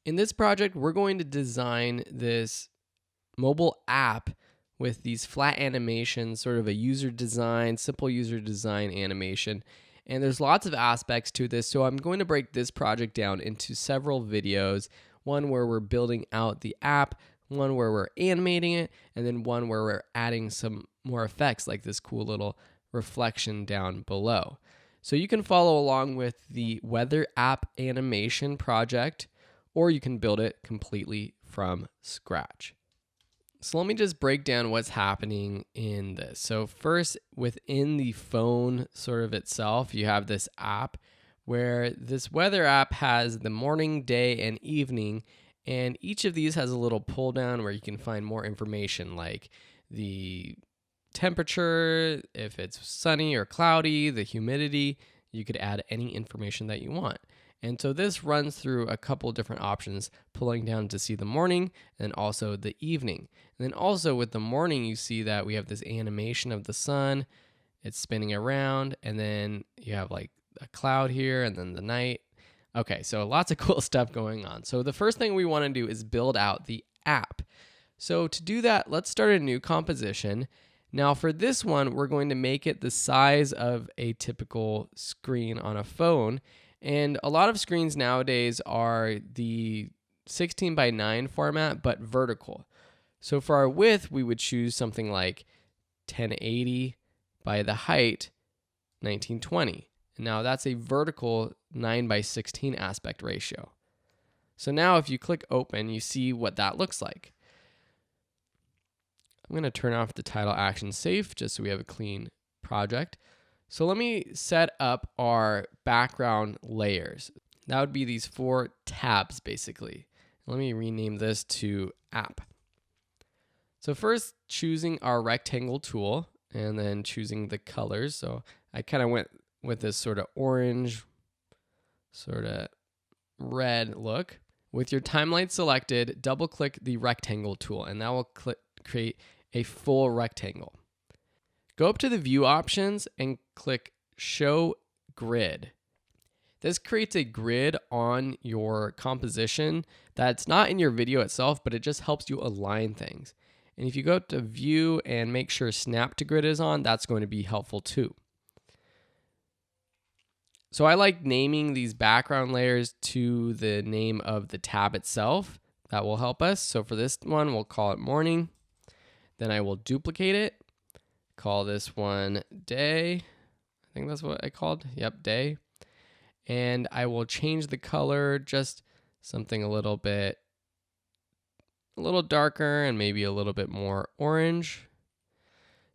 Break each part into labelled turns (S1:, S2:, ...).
S1: In this project, we're going to design this mobile app with these flat animations, sort of a user design, simple user design animation. And there's lots of aspects to this, so I'm going to break this project down into several videos, one where we're building out the app, one where we're animating it, and then one where we're adding some more effects like this cool little reflection down below. So you can follow along with the weather app animation project, or you can build it completely from scratch. So let me just break down what's happening in this. So first, within the phone sort of itself, you have this app where this weather app has the morning, day, and evening. And each of these has a little pull down where you can find more information like the temperature, if it's sunny or cloudy, the humidity. You could add any information that you want. And so this runs through a couple different options, pulling down to see the morning and also the evening. And then also with the morning, you see that we have this animation of the sun. It's spinning around, and then you have like a cloud here, and then the night. Okay, so lots of cool stuff going on. So the first thing we want to do is build out the app. So to do that, let's start a new composition. Now for this one, we're going to make it the size of a typical screen on a phone. And a lot of screens nowadays are the 16 by 9 format, but vertical. So for our width, we would choose something like 1080 by the height 1920. Now that's a vertical 9 by 16 aspect ratio. So now if you click open, you see what that looks like. I'm going to turn off the title action safe just so we have a clean project. So let me set up our background layers. That would be these 4 tabs basically. Let me rename this to app. So first choosing our rectangle tool and then choosing the colors. So I kind of went with this sort of orange, sort of red look. With your timeline selected, double click the rectangle tool and that will create a full rectangle. Go up to the view options and click show grid. This creates a grid on your composition that's not in your video itself, but it just helps you align things. And if you go to view and make sure snap to grid is on, that's going to be helpful too. So I like naming these background layers to the name of the tab itself. That will help us. So for this one, we'll call it morning. Then I will duplicate it. Call this one day. I think that's what I called. Yep, day. And I will change the color, just something a little darker and maybe a little bit more orange.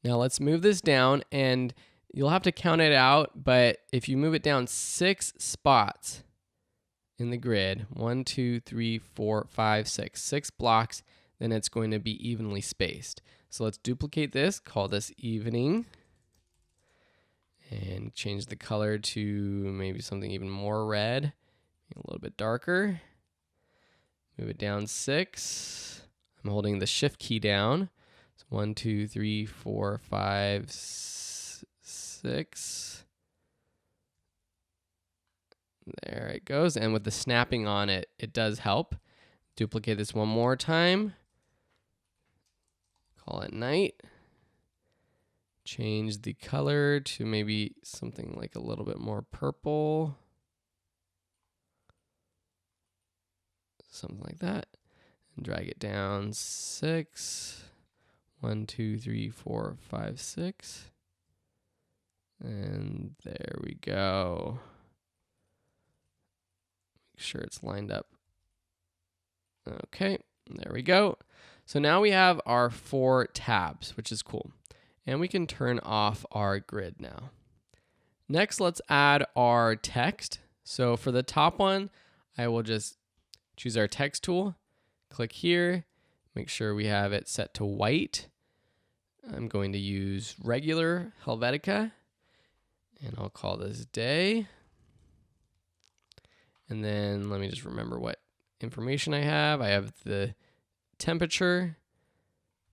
S1: Now let's move this down and you'll have to count it out, but if you move it down 6 spots in the grid, 1, 2, 3, 4, 5, 6, 6 blocks, then it's going to be evenly spaced. So let's duplicate this, call this evening, and change the color to maybe something even more red, a little bit darker. Move it down 6. I'm holding the shift key down. So 1, 2, 3, 4, 5, 6. There it goes. And with the snapping on it, it does help. Duplicate this one more time. Call it night. Change the color to maybe something like a little bit more purple. Something like that. And drag it down 6. 1, 2, 3, 4, 5, 6. And there we go. Make sure it's lined up. Okay, there we go. So now we have our 4 tabs, which is cool. And we can turn off our grid now. Next, let's add our text. So for the top one, I will just choose our text tool, click here, make sure we have it set to white. I'm going to use regular Helvetica, and I'll call this day. And then let me just remember what information I have. I have the temperature.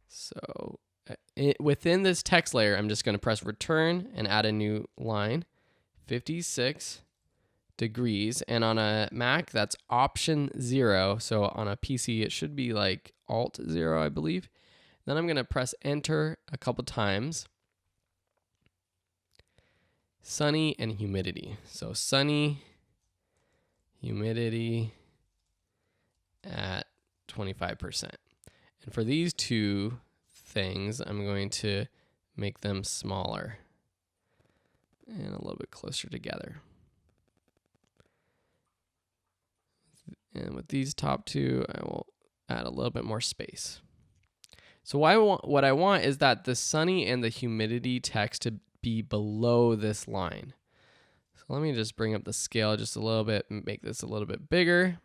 S1: So within this text layer, I'm just going to press return and add a new line, 56 degrees, and on a Mac that's Option 0. So on a PC it should be like Alt 0, I believe. Then I'm going to press Enter a couple times. Sunny and humidity. So sunny, humidity at 25%. And for these two things, I'm going to make them smaller and a little bit closer together. And with these top two, I will add a little bit more space. So what I want is that the sunny and the humidity text to be below this line. So let me just bring up the scale just a little bit and make this a little bit bigger.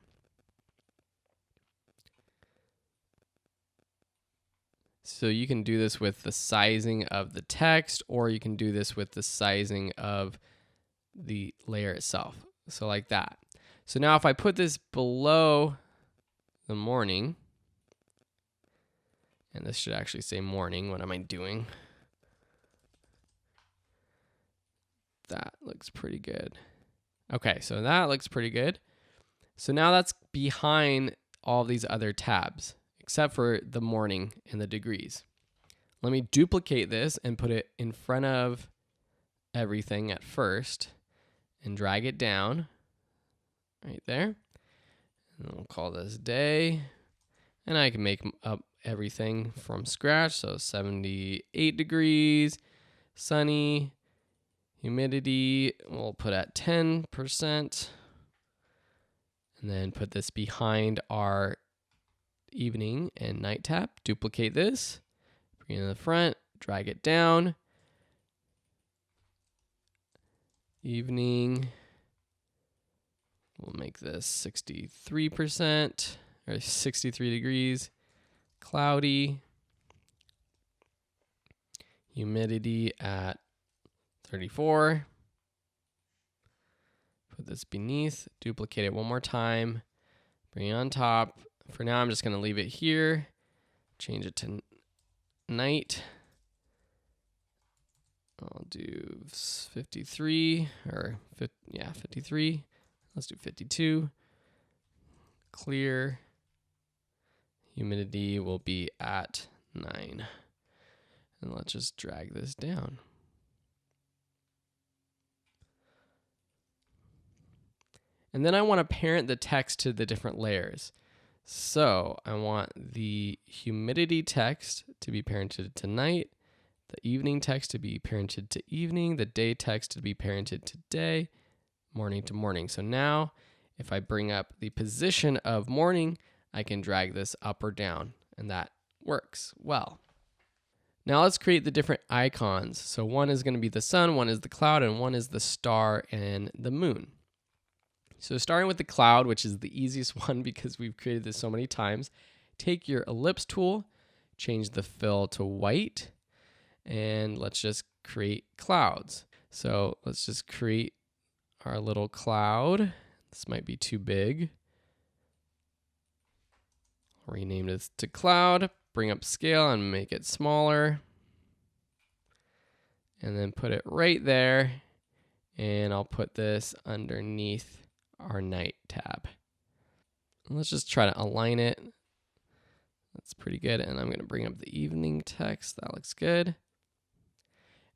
S1: So you can do this with the sizing of the text, or you can do this with the sizing of the layer itself. So like that. So now if I put this below the morning, and this should actually say morning, what am I doing? That looks pretty good. Okay, so that looks pretty good. So now that's behind all these other tabs, except for the morning and the degrees. Let me duplicate this and put it in front of everything at first and drag it down right there. And we'll call this day. And I can make up everything from scratch. So 78 degrees, sunny, humidity, we'll put at 10%. And then put this behind our evening and night tab. Duplicate this, bring it in the front, drag it down. Evening, we'll make this 63% or 63 degrees. Cloudy, humidity at 34. Put this beneath, duplicate it one more time, bring it on top. For now, I'm just going to leave it here, change it to night. I'll do 53 or 53. Let's do 52. Clear. Humidity will be at 9. And let's just drag this down. And then I want to parent the text to the different layers. So I want the humidity text to be parented to night, the evening text to be parented to evening, the day text to be parented to day, morning to morning. So now if I bring up the position of morning, I can drag this up or down, and that works well. Now let's create the different icons. So one is going to be the sun, one is the cloud, and one is the star and the moon. So starting with the cloud, which is the easiest one because we've created this so many times, take your ellipse tool, change the fill to white, and let's just create clouds. So let's just create our little cloud. This might be too big. Rename this to cloud, bring up scale and make it smaller. And then put it right there. And I'll put this underneath our night tab. And let's just try to align it. That's pretty good. And I'm going to bring up the evening text. That looks good.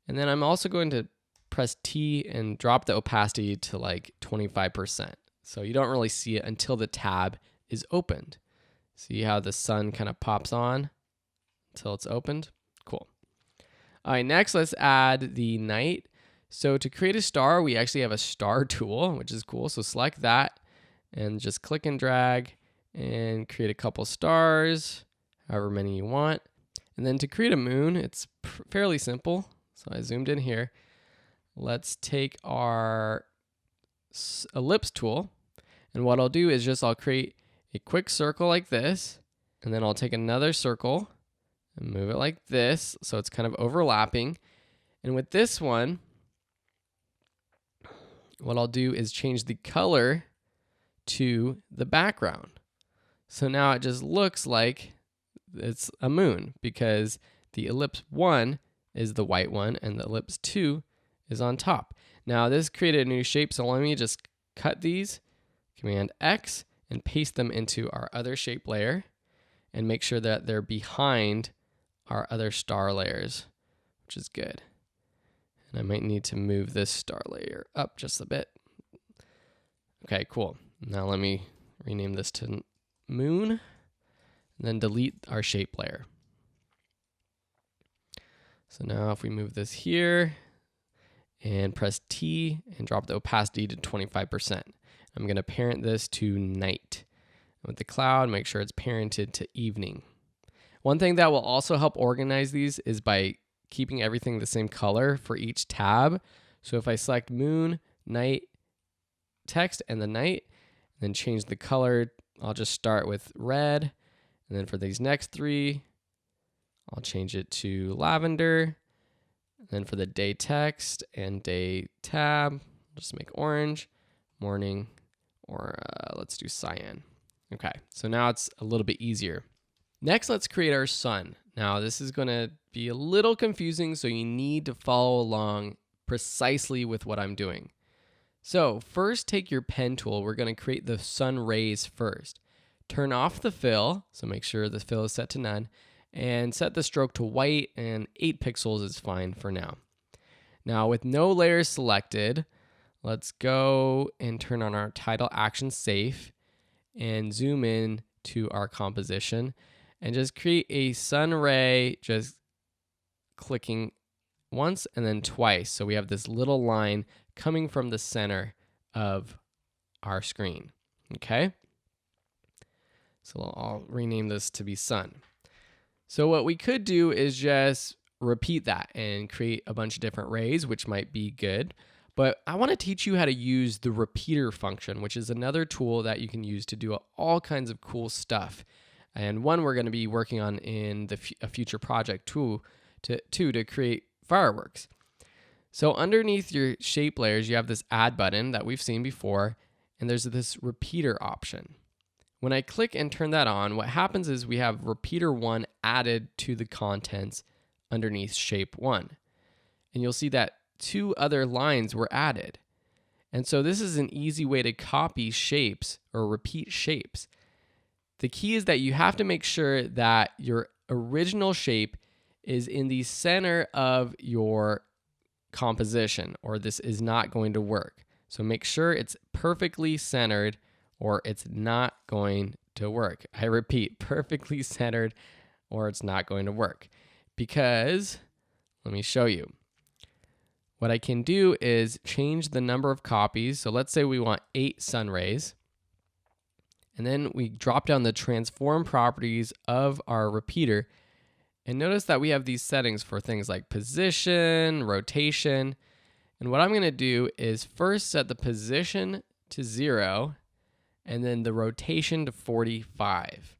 S1: And then I'm also going to press T and drop the opacity to like 25%. So you don't really see it until the tab is opened. See how the sun kind of pops on until it's opened? Cool. All right, next let's add the night. So to create a star, we actually have a star tool, which is cool. So select that and just click and drag and create a couple stars, however many you want. And then to create a moon, it's fairly simple. So I zoomed in here. Let's take our ellipse tool. And what I'll do is I'll create a quick circle like this, and then I'll take another circle and move it like this, so it's kind of overlapping. And with this one, what I'll do is change the color to the background. So now it just looks like it's a moon because the ellipse 1 is the white one and the ellipse 2 is on top. Now this created a new shape, so let me just cut these, Command X, and paste them into our other shape layer, and make sure that they're behind our other star layers, which is good. And I might need to move this star layer up just a bit. Okay, cool. Now let me rename this to moon, and then delete our shape layer. So now if we move this here and press T and drop the opacity to 25%, I'm going to parent this to night. And with the cloud, make sure it's parented to evening. One thing that will also help organize these is by keeping everything the same color for each tab. So if I select moon, night, text, and the night, then change the color, I'll just start with red. And then for these next three, I'll change it to lavender. And then for the day text and day tab, just make orange, morning, or let's do cyan. Okay, so now it's a little bit easier. Next, let's create our sun. Now, this is going to be a little confusing, so you need to follow along precisely with what I'm doing. So first, take your pen tool. We're going to create the sun rays first. Turn off the fill, so make sure the fill is set to none, and set the stroke to white, and 8 pixels is fine for now. Now, with no layers selected, let's go and turn on our title action safe and zoom in to our composition and just create a sun ray, just clicking once and then twice. So we have this little line coming from the center of our screen. Okay. So I'll rename this to be sun. So what we could do is just repeat that and create a bunch of different rays, which might be good. But I want to teach you how to use the repeater function, which is another tool that you can use to do all kinds of cool stuff. And one we're going to be working on in a future project too, to create fireworks. So underneath your shape layers, you have this add button that we've seen before, and there's this repeater option. When I click and turn that on, what happens is we have repeater 1 added to the contents underneath shape 1. And you'll see that 2 other lines were added. And so this is an easy way to copy shapes or repeat shapes. The key is that you have to make sure that your original shape is in the center of your composition, or this is not going to work. So make sure it's perfectly centered, or it's not going to work. I repeat, perfectly centered, or it's not going to work. Because, let me show you. What I can do is change the number of copies. So let's say we want 8 sun rays. And then we drop down the transform properties of our repeater. And notice that we have these settings for things like position, rotation. And what I'm going to do is first set the position to 0 and then the rotation to 45.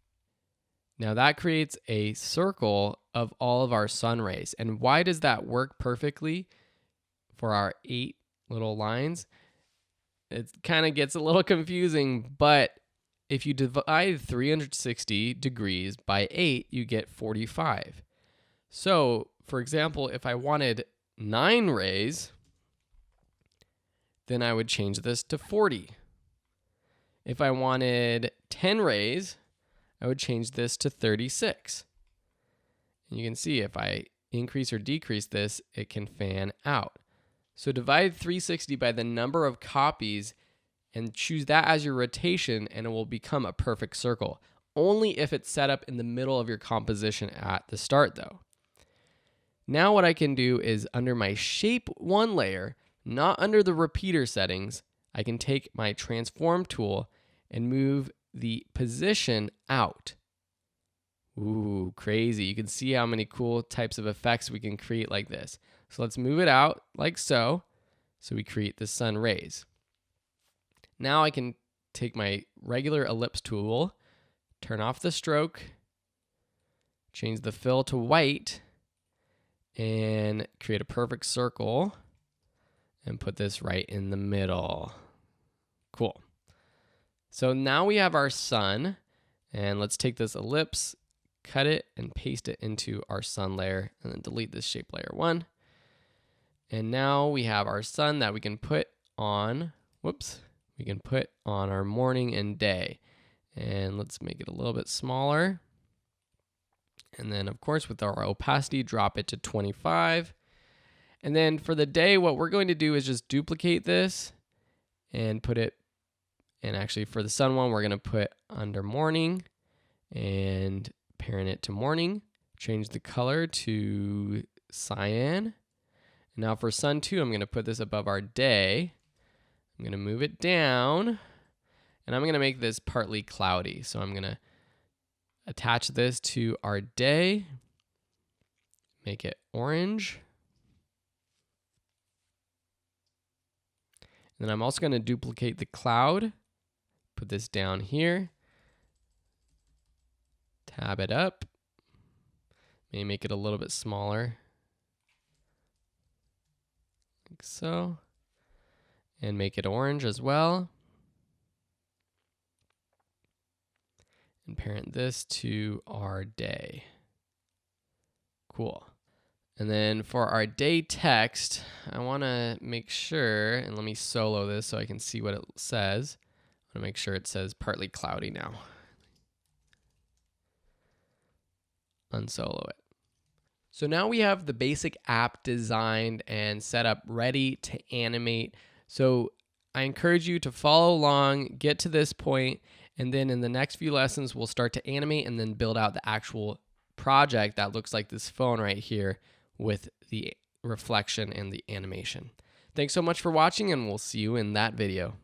S1: Now that creates a circle of all of our sun rays. And why does that work perfectly for our 8 little lines? It kind of gets a little confusing, but if you divide 360 degrees by 8, you get 45. So, for example, if I wanted 9 rays, then I would change this to 40. If I wanted 10 rays, I would change this to 36. And you can see if I increase or decrease this, it can fan out. So divide 360 by the number of copies and choose that as your rotation, and it will become a perfect circle. Only if it's set up in the middle of your composition at the start though. Now what I can do is under my shape 1 layer, not under the repeater settings, I can take my transform tool and move the position out. Ooh, crazy. You can see how many cool types of effects we can create like this. So let's move it out like so. So we create the sun rays. Now I can take my regular ellipse tool, turn off the stroke, change the fill to white, and create a perfect circle and put this right in the middle. Cool. So now we have our sun, and let's take this ellipse, cut it, and paste it into our sun layer, and then delete this shape layer 1. And now we have our sun that we can put on, we can put on our morning and day. And let's make it a little bit smaller. And then, of course, with our opacity, drop it to 25. And then for the day, what we're going to do is just duplicate this and put it, and actually for the sun one, we're going to put under morning and parent it to morning. Change the color to cyan. And now for sun 2, I'm going to put this above our day. I'm going to move it down, and I'm going to make this partly cloudy. So I'm going to attach this to our day, make it orange. And then I'm also going to duplicate the cloud, put this down here, tab it up, maybe make it a little bit smaller, like so, and make it orange as well. And parent this to our day. Cool. And then for our day text, I want to make sure, and let me solo this so I can see what it says. I want to make sure it says partly cloudy now. Unsolo it. So now we have the basic app designed and set up, ready to animate. So I encourage you to follow along, get to this point, and then in the next few lessons, we'll start to animate and then build out the actual project that looks like this phone right here with the reflection and the animation. Thanks so much for watching, and we'll see you in that video.